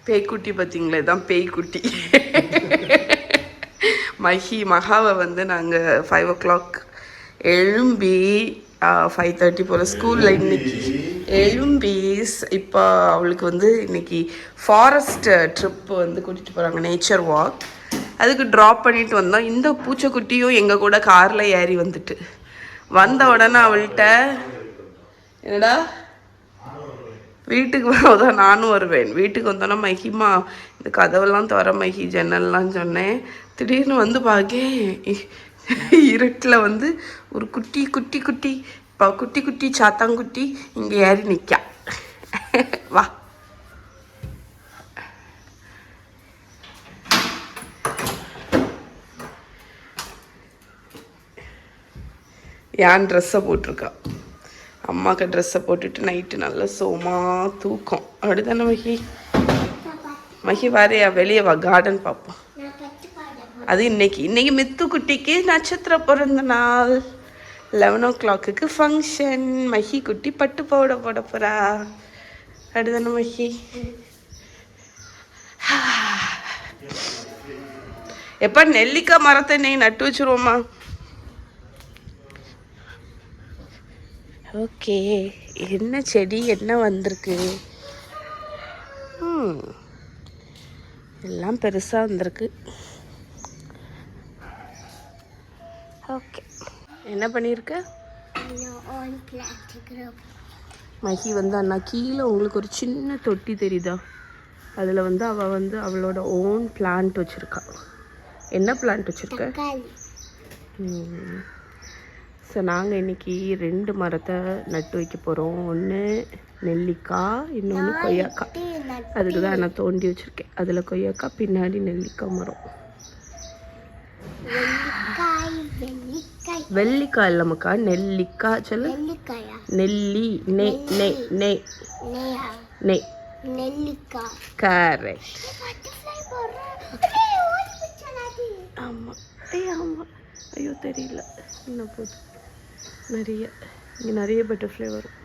பேய்க்குட்டி பார்த்தீங்களா, இதான் பேய்க்குட்டி. மகாவை வந்து நாங்கள் 5 o'clock எழும்பி 5:30 போல் ஸ்கூலில் இன்னைக்கு எழும்பி இப்போ அவளுக்கு வந்து இன்னைக்கு ஃபாரஸ்ட் ட்ரிப்பு வந்து கூட்டிகிட்டு போகிறாங்க, நேச்சர் வாக். அதுக்கு ட்ராப் பண்ணிட்டு வந்தோம். இந்த பூச்சைக்குட்டியும் எங்கள் கூட காரில் ஏறி வந்துட்டு வந்த உடனே அவள்கிட்ட என்னடா வீட்டுக்கு தான் நானும் வருவேன். வீட்டுக்கு வந்தோன்னா மகிமா இந்த கதவெல்லாம் திற மகி ஜன்னல்லாம் சொன்னேன். திடீர்னு வந்து பார்க்க இருட்டில் வந்து ஒரு குட்டி குட்டி குட்டி குட்டி குட்டி சாத்தாங்குட்டி இங்கே ஏறி நிற்கா. வா ஏன் ட்ரெஸ்ஸை போட்டிருக்கா. அம்மாவுக்கு ட்ரெஸ்ஸை போட்டுட்டு நைட்டு நல்லா சோமா தூக்கம். அப்படிதானே மகி வரையா வெளியே வா, கார்டன் பார்ப்போம். அது இன்னைக்கு மித்து குட்டிக்கு நட்சத்திர பிறந்த நாள். 11 o'clock ஃபங்க்ஷன். மகி குட்டி பட்டு போட போகிறா. அப்படிதானே மகி? எப்போ நெல்லிக்காய் மரத்தை இன்னைக்கு நட்டு வச்சுருவோமா? ஓகே, என்ன செடி என்ன வந்திருக்கு? எல்லாம் பெருசாக வந்திருக்கு. ஓகே, என்ன பண்ணியிருக்க மகி? வந்து அண்ணா கீழே உங்களுக்கு ஒரு சின்ன தொட்டி தெரியுதா? அதில் வந்து அவள் வந்து அவளோட ஓன் பிளான்ட் வச்சுருக்கா. என்ன பிளான்ட் வச்சுருக்க? ஸோ நாங்கள் இன்றைக்கி 2 மரத்தை நட்டு வைக்க போகிறோம். ஒன்று நெல்லிக்காய், இன்னொன்று கொய்யாக்காய். அதுக்கு தான் நான் தோண்டி வச்சுருக்கேன். அதில் கொய்யாக்காய், பின்னாடி நெல்லிக்காய் மரம். வெள்ளிக்காய் இல்லைம்மாக்கா, நெல்லிக்காய். சொல்லு நெல்லி நெ நெ நெ நெ நெல்லிக்காய். கரெக்ட். ஆமாம். ஆமாம். ஐயோ தெரியல என்ன போகுது. நிறைய பட்டர்ஃப்ளை வரும்.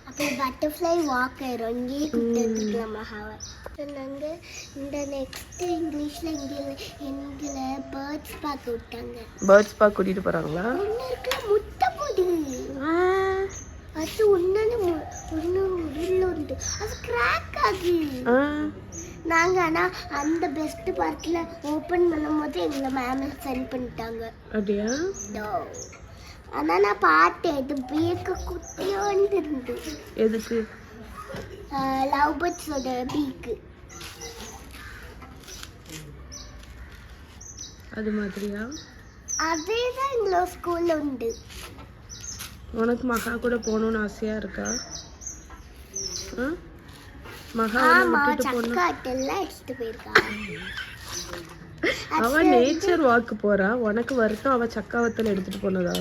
அப்போ பட்டர்ஃப்ளை வாக் ஆயிரும். இங்கேயே கூப்பிட்டு மகாவை சொன்னாங்க. இந்த நெக்ஸ்ட் இங்கிலீஷில் எங்களை பேர்ட்ஸ் பார்க்க விட்டாங்க. பேர்ட்ஸ் பார்க்க கூட்டிகிட்டு போகிறாங்களா? முட்டை போடு. அது ஒன்று உண்டு. அது கிராக் ஆகி நாங்கள் ஆனால் அந்த பெஸ்ட் பார்க்கில் ஓப்பன் பண்ணும் போது எங்களை மேம் சென்ட் பண்ணிட்டாங்க. அப்படியா? ஆனால் நான் பார்த்தேன், இது பீக்கு குட்டியாக வந்துருந்து. எதுக்கு? லவ் பேர்ட்ஸோட பீக்கு. அது மாதிரியா? அதே தான் எங்களோட ஸ்கூலில் உண்டு. உனக்கு மகா கூட போகணுன்னு ஆசையாக இருக்கா? அவ நேச்சர் வாக்கு போறா. உனக்கு வருத்தம் அவ சக்காவத்தில் எடுத்துட்டு போனதா?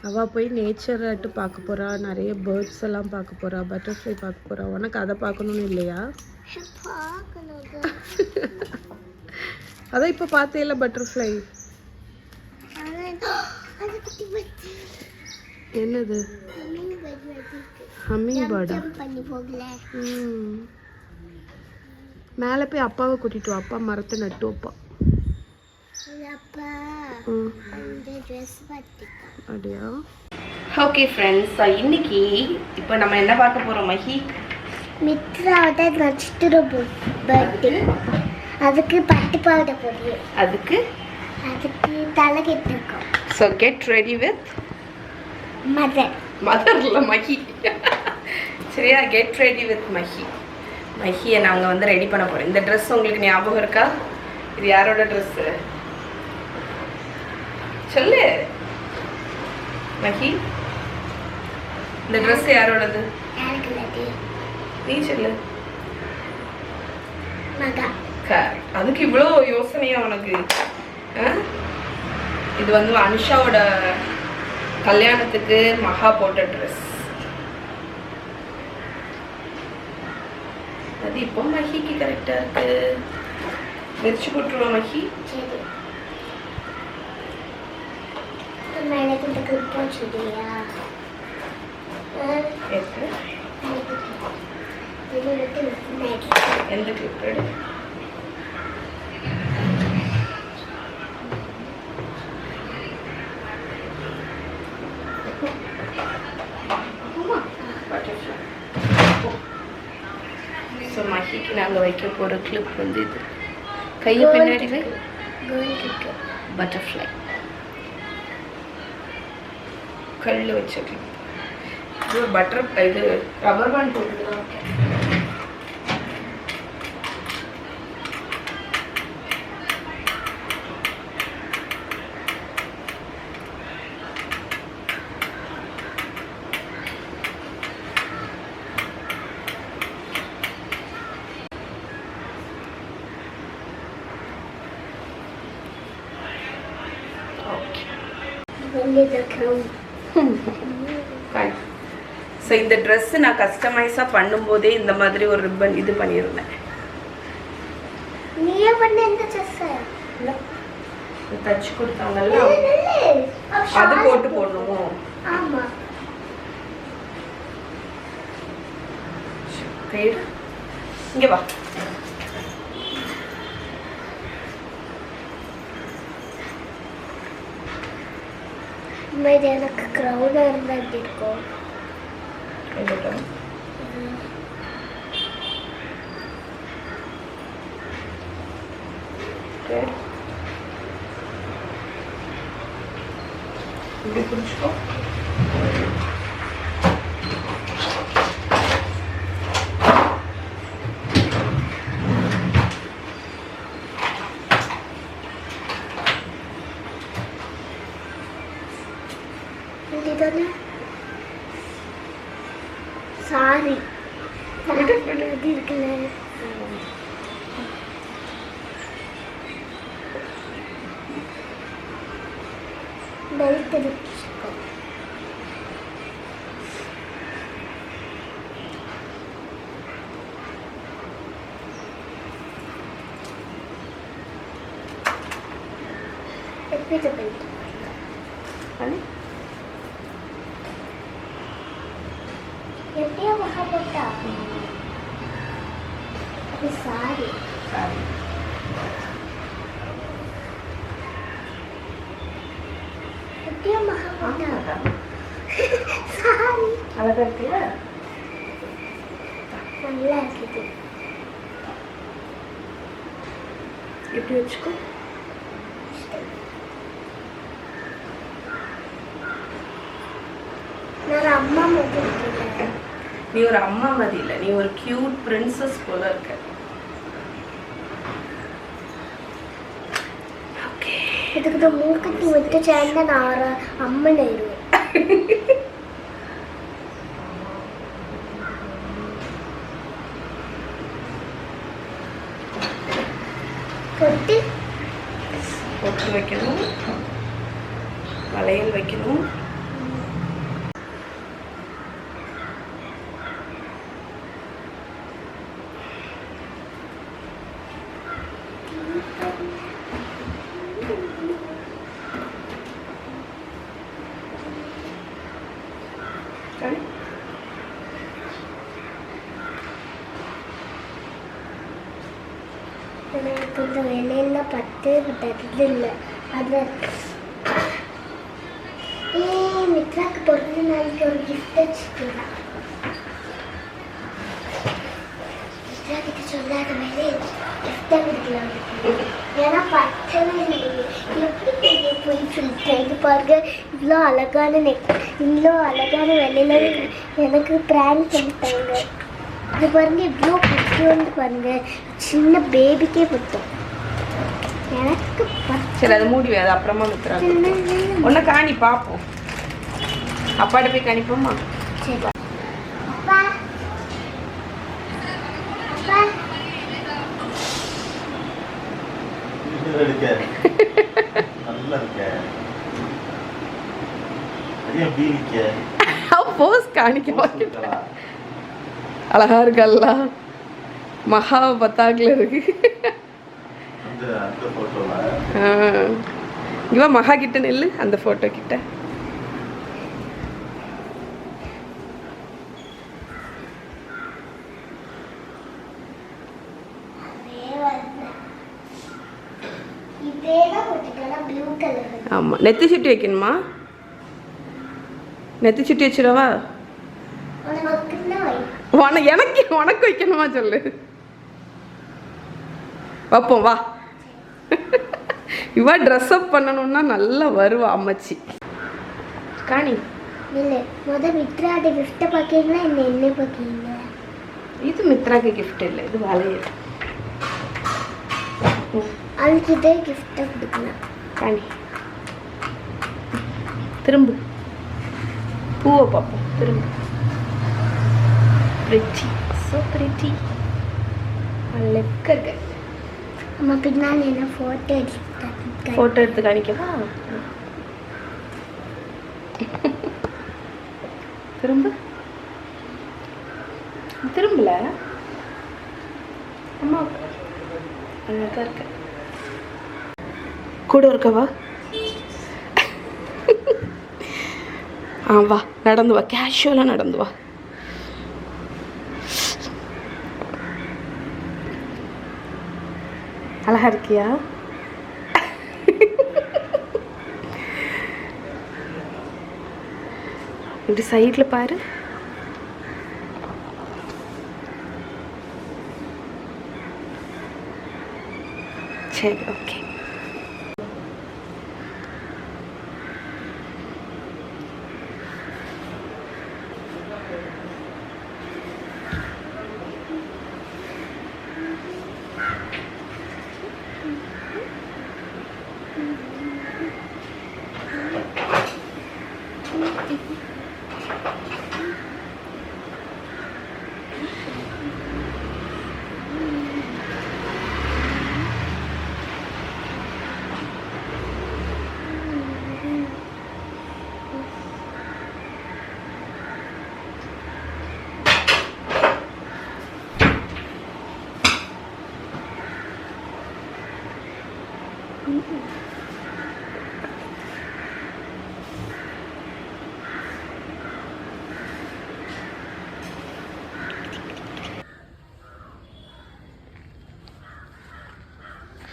அவ போய் நேச்சர் ஆட்டு பார்க்க போறா, நிறைய பேர்ட்ஸ் எல்லாம் பார்க்க போறா, பட்டர்ஃப்ளை பார்க்க போறா. உனக்கு அதை பார்க்கணும்னு இல்லையா? அதான் இப்ப பார்த்தேல பட்டர்ஃப்ளை. என்னது? ஹம்மிங் பேர்டா? மேலே போய் அப்பாவை கூட்டிட்டு வா. அப்பா மரத்தை நட்டு வைப்பா. அப்படியா? ஓகே ஃப்ரெண்ட்ஸ், இன்னைக்கு இப்போ நம்ம என்ன பார்க்க போறோம் மகி? மித்ராவோட நட்சத்திர பர்த்டே. அதுக்கு பட்டு பாவாடை போடுறோம். அதுக்கு தலை கட்டிருக்கோம். So get ready with mother இல்லை மகி. சரியா? Get ready with Mahi. மகியை நாங்கள் வந்து ரெடி பண்ண போகிறோம். இந்த ட்ரெஸ் உங்களுக்கு ஞாபகம் இருக்கா? இது யாரோட ட்ரெஸ்ஸு சொல்லு மகி. இந்த ட்ரெஸ் யாரோடது? நீ சொல்லு. அதுக்கு இவ்வளோ யோசனையா உனக்கு? இது வந்து அனுஷாவோட கல்யாணத்துக்கு மகா போட்ட ட்ரெஸ். அது இப்போ மகிக்கு கரெக்டா இருக்கு. வெச்சு போட்டுருவா மகி. கிளிப்பு இது வந்து மேகி. எந்த கிளிப் எடு ஸோ மகிக்கு நாங்கள் வைக்க போகிற கிளிப் வந்து இது கையை பின்னாடி வை கோல் கிக்கு. பட்டர்ஃப்ளை கல் வச்ச கிளிப் இது இது ரப்பர் பேண்ட் போட்டுதான் வெளியே கிரவுன். ஸோ இந்த ட்ரெஸ்ஸு நான் கஸ்டமைஸாக பண்ணும்போதே இந்த மாதிரி ஒரு ரிப்பன் இது பண்ணியிருந்தேன். நீயே பண்ண எந்த ட்ரெஸ்? இல்லை தச்சு கொடுத்தாங்கல்ல அது போட்டு போடணுமோ? ஆமா. கைடு இங்கே வா. இது எனக்கு கிரவுனா இருந்தா எப்படி இருக்கும்? இப்படி பிடிச்சிக்கோ. இதுதானே சாரி எப்படி இருக்குல்ல. பெல்ட் எடுத்துக்கோ. எப்படி பெல்ட் எப்படியா மகா போட்டா? அது சாரி. எப்படியா மகா போட்டா? சாரி. அழகா இருக்குல்ல? நல்லா இருக்குது. இப்படி வச்சுக்கோ. நான் அம்மா மாதிரி இருக்கேன். நீ ஒரு அம்மா மாதிரி இல்லை, நீ ஒரு கியூட் பிரின்சஸ் போல இருக்க. இதுக்கு இந்த மூக்குத்தி விட்டு சேர்ந்தா நான் ஒரு அம்மன் ஆயிடுவேன். பொட்டு பொட்டு வைக்கணும், வளையல் வைக்கணும். எனக்கு இந்த வேலையில பத்து தருது இல்லை. அது மித்ராக்கு பிறந்த நாளைக்கு ஒரு கிஃப்ட் வச்சுக்கலாம். மித்ரா கிட்ட சொல்லாத வேலை கிஃப்டாக கொடுக்கலாம். ஏன்னா பத்தவே இல்லையே. எப்படி போய் சொல்லிட்டேன். இது பாருங்க, இவ்வளோ அழகான இவ்வளோ அழகான வேலையில எனக்கு பிராங்க் பண்ணிட்டாங்க. இது பாருங்க, இவ்வளோ பிடிக்கும் பாருங்க. சின்ன பேபிக்கே பிடிக்கும் எனக்கு. சரி, அது மூடி அது அப்புறமா மித்ரா ஒன்ன காணி பார்ப்போம். அப்பாட்ட போய் காணிப்போமா? சரி. அப்பா அப்பா போஸ் காணிக்க அழகா இருக்கல்ல. மகா பத்தாக்குல இருக்கு. இவன் மகா கிட்ட நில்லு, அந்த போட்டோ கிட்ட. ஆமாம், நெத்தி சுட்டி வைக்கணுமா? நெத்தி சுட்டி வச்சிடவா? உனக்கு வைக்கணுமா சொல்லு. வைப்போம் வா. இவா ட்ரெஸ் அப் பண்ணணும்னா நல்லா வருவா அம்மச்சி. காணி இல்லை, மித்ராட்ட கிஃப்ட்டை பார்க்கீங்களா என்ன பார்க்கீங்க? இது மித்ராக்கு கிஃப்ட் இல்லை, இது வளையல். அதுக்கிட்டே கிஃப்ட்டை கொடுக்கலாம். காணி திரும்ப பூவை பார்ப்போம். திரும்ப பிரிட்டி, ஸோ பிரிட்டி. அழகா இருக்கு. அம்மா பின்னால் என்ன ஃபோட்டோ எடுத்து காணிக்கவா? திரும்ப திரும்பல. அம்மா அழகா இருக்க. கூட இருக்கவா? வா, நடந்து வா, கேஷுவலாக நடந்து வா. அழகா இருக்கியா? இப்படி சைடில் பாரு. சரி, ஓகே.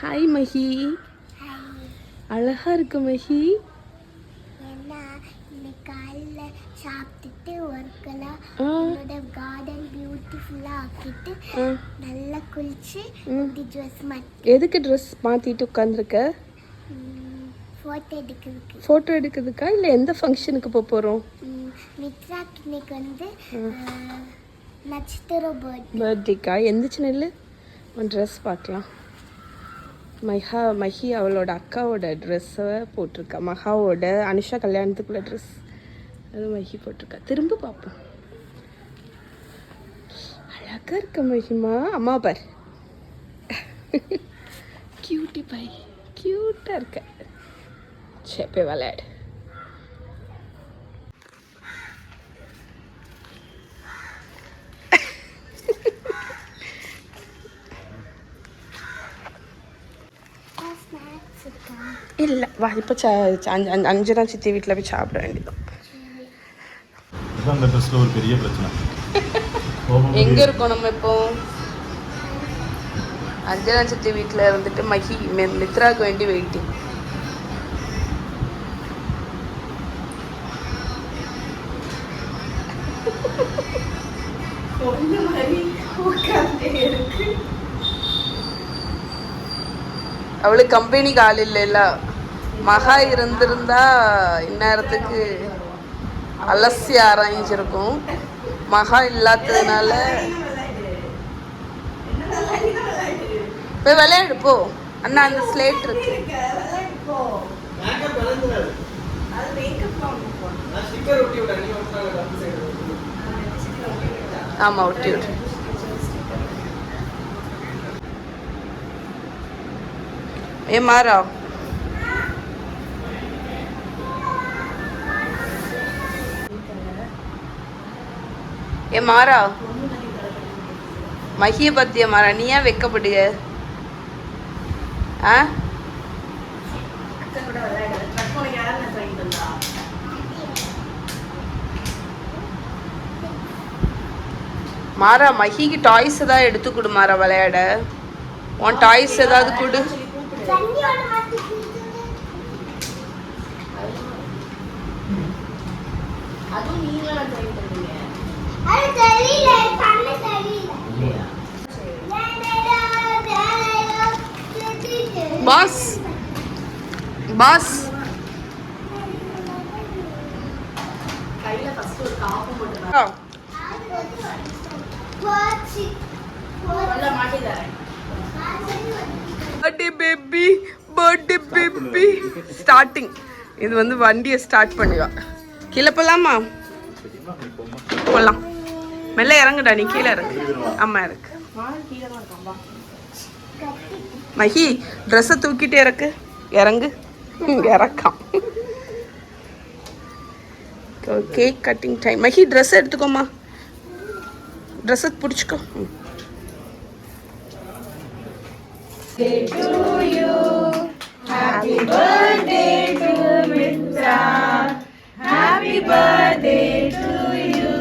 ஹாய் மஹி. அழகா இருக்கு மஹி. ஏன்னா இன்னைக்கு காலையில் சாப்பிட்டுட்டு ஒர்க்கெல்லாம் என்னோட கார்டன் பியூட்டிஃபுல்லாக ஆக்கிட்டு நல்லா குளிச்சு இந்த ட்ரெஸ் எதுக்கு ட்ரெஸ் மாற்றிட்டு உட்காந்துருக்க? ஃபோட்டோ எடுக்கிறதுக்கா இல்லை எந்த ஃபங்க்ஷனுக்கு போக போகிறோம்? மித்ராக்கு இன்னைக்கு நட்சத்திர பர்த்டேக்கா? எந்திரிச்சு நெல்லு, உன் ட்ரெஸ் பார்க்கலாம். மஹி அவளோட அக்காவோட ட்ரெஸ்ஸை போட்டிருக்கா. மகாவோட அனுஷா கல்யாணத்துக்குள்ள ட்ரெஸ் அது மஹி போட்டிருக்கா. திரும்ப பார்ப்போம். அழகா இருக்க மஹிமா. அம்மா பார், கியூட்டி பாய், கியூட்டாக இருக்க. சரி, போய் விளையாடு. இல்லை வா, இப்போ அஞ்சனா சித்தி வீட்டில் போய் சாப்பிட வேண்டியதும். ஒரு பெரிய பிரச்சனை எங்கே இருக்கோம் நம்ம இப்போ? அஞ்சனா சித்தி வீட்டில் இருந்துட்டு மஹி மித்ராவுக்கு வேண்டி வெயிட்டிங். அவளுக்கு கம்பெனிக்கு ஆள் இல்லைல்ல. மகா இருந்திருந்தா இந்நேரத்துக்கு அலசி ஆராய்ஞ்சிருக்கும். மகா இல்லாததுனால போய் விளையாடு போ. அண்ணா அந்த ஸ்லேட் இருக்கு. ஆமாம், ஒட்டி விட்டு. ஏ மாறா, ஏ மாறா, மகிய பத்திய மாறா, நீ ஏன் வெக்கப்படுக? ஆ, மாறா மஹிக்கு டாய்ஸ் ஏதாவது எடுத்து கொடு மாறா விளையாட. உன் டாய்ஸ் ஏதாவது கொடு. அது தெரியல கண்ணு தெரியல boss boss birthday baby birthday baby starting. இது வந்து வண்டியை ஸ்டார்ட் பண்ணுவா. கீழே போலாமா? போலாம். மெல்ல இறங்குடா, நீ கீழே இறங்கு. அம்மா இருக்கு. மஹி ட்ரெஸ்ஸை தூக்கிட்டே இறக்கு. இறங்கு. இறக்காம். Cake cutting time. Mahi dress எடுத்துக்கோமா. ட்ரெஸ்ஸை பிடிச்சிக்கோ. Happy birthday to Mitra. Happy birthday to you.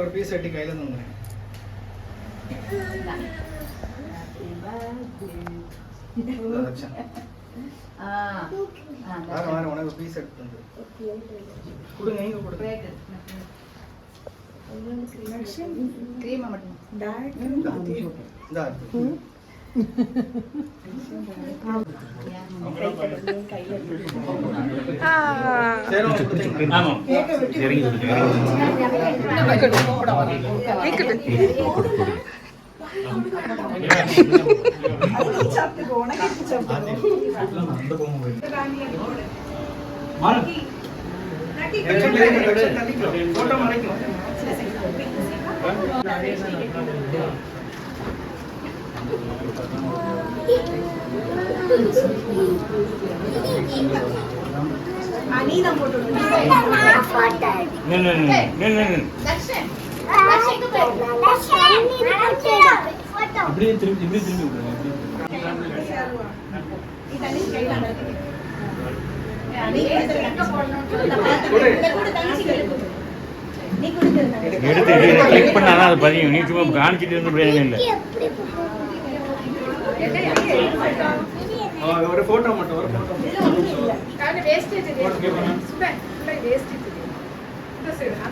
ஒரு பீஸ் வெட்டி கையில தந்துறேன். உனக்கு பீஸ் எடுத்து தந்து கொடுங்க. நீங்க கொடுங்க. கிரீம் மட்டும் எடுத்து கிளிக் பண்ணாதான் அது பதியும். நீ சும்மா காணிச்சிட்டு இருந்து பிரயோஜனம் இல்லை. ஒரு போட்டோ மட்டும் ஒரு போட்டோ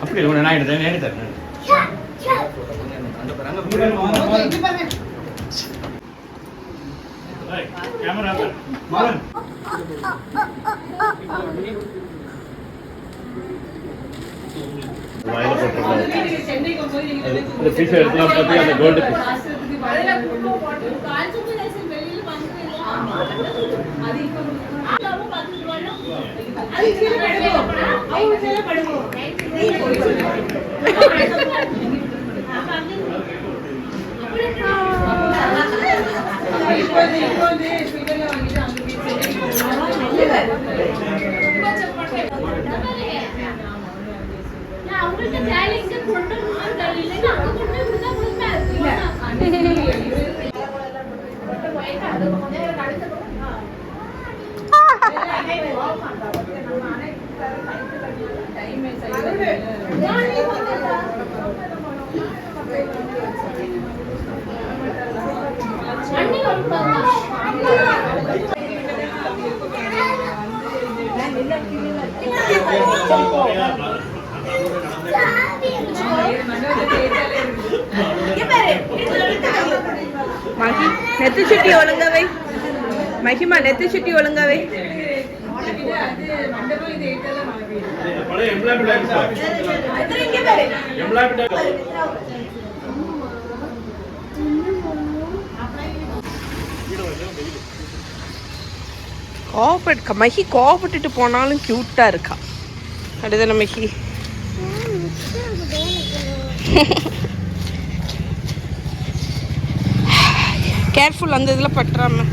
அப்படி ஒன்று நான் எடுத்தேன் எடுத்தேன். கேமரா வாயில போட்டுருக்காங்க. அந்த பீஸ் எடுத்துலாம் பார்த்து அந்த கோல்டு பீஸ் மகி நெத்தி சுட்டி ஒழுங்கவை. மகிமா நெத்தி சுட்டி ஒழுங்கவை. கோவப்பட்டு மகி கோவப்பட்டுட்டு போனாலும் கியூட்டா இருக்கா. அப்படிதானே மகி? கேர்ஃபுல் அந்த இதில் பட்டுறாம.